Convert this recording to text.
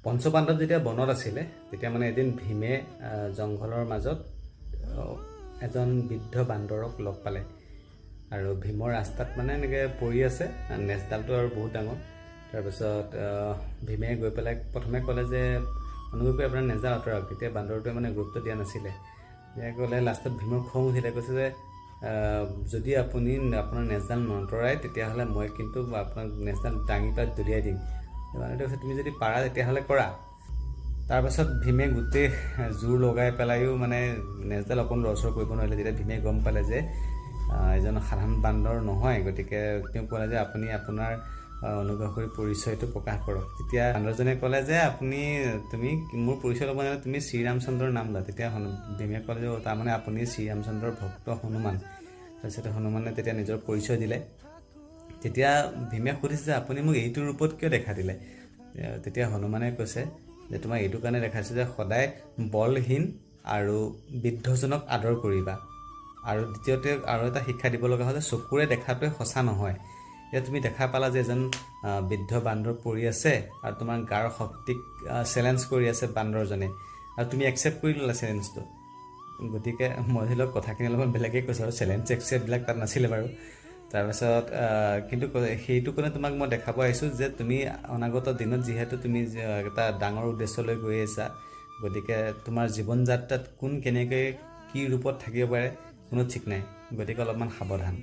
পঞ্চপাণ্ডৱ যেতিয়া বনত আছিলে তেতিয়া মানে এদিন ভীমে জংঘলৰ মাজত এজন বৃদ্ধ বান্দৰক লগ পালে আৰু ভীমৰ ৰাস্তাত মানে এনেকৈ পৰি আছে নেজডালটো আৰু বহুত ডাঙৰ তাৰপিছত ভীমে গৈ পেলাই প্ৰথমে ক'লে যে অনুগ্ৰহ কৰি আপোনাৰ নেজডাল আঁতৰাওক তেতিয়া বান্দৰটোৱে মানে গুৰুত্ব দিয়া নাছিলে তেতিয়া ক'লে লাষ্টত ভীমৰ খং উঠিলে কৈছে যে যদি আপুনি আপোনাৰ নেজডাল নতৰাই তেতিয়াহ'লে মই কিন্তু আপোনাক নেজডাল দাঙি পেলাই দলিয়াই দিম বান্দৰটোৱে কৈছে তুমি যদি পাৰা তেতিয়াহ'লে কৰা তাৰপাছত ভীমে গোটেই জোৰ লগাই পেলাইও মানে নেজডাল অকণ লৰচৰ কৰিব নোৱাৰিলে তেতিয়া ভীমে গম পালে যে এজন সাধাৰণ বান্দৰ নহয় গতিকে তেওঁ ক'লে যে আপুনি আপোনাৰ অনুগ্ৰহ কৰি পৰিচয়টো প্ৰকাশ কৰক তেতিয়া বান্দৰজনে ক'লে যে তুমি মোৰ পৰিচয় ল'ব নালাগে তুমি শ্ৰীৰামচন্দ্ৰৰ নাম লোৱা তেতিয়া ভীমে ক'লে যে তাৰমানে আপুনি শ্ৰীৰামচন্দ্ৰৰ ভক্ত হনুমান তাৰপিছত হনুমানে তেতিয়া নিজৰ পৰিচয় দিলে তেতিয়া ভীমে সুধিছে যে আপুনি মোক এইটো ৰূপত কিয় দেখা দিলে তেতিয়া হনুমানে কৈছে যে তোমাক এইটো কাৰণে দেখাইছে যে সদায় বলহীন আৰু বৃদ্ধজনক আদৰ কৰিবা আৰু দ্বিতীয়তে আৰু এটা শিক্ষা দিব লগা হয় যে চকুৰে দেখাটোৱে সঁচা নহয় এতিয়া তুমি দেখা পালা যে এজন বৃদ্ধ বান্দৰ পৰি আছে আৰু তোমাৰ গাৰ শক্তিক চেলেঞ্জ কৰি আছে বান্দৰজনে আৰু তুমি একচেপ্ট কৰি ল'লা চেলেঞ্জটো গতিকে মই ধৰি লওক কথাখিনি অলপমান বেলেগেই কৈছোঁ আৰু চেলেঞ্জ একচেপ্টবিলাক তাত নাছিলে বাৰু তাৰপিছত কিন্তু সেইটো কাৰণে তোমাক মই দেখাব আহিছোঁ যে তুমি অনাগত দিনত যিহেতু তুমি এটা ডাঙৰ উদ্দেশ্যলৈ গৈ আছা গতিকে তোমাৰ জীৱন যাত্ৰাত কোন কেনেকৈ কি ৰূপত থাকিব পাৰে কোনো ঠিক নাই গতিকে অলপমান সাৱধান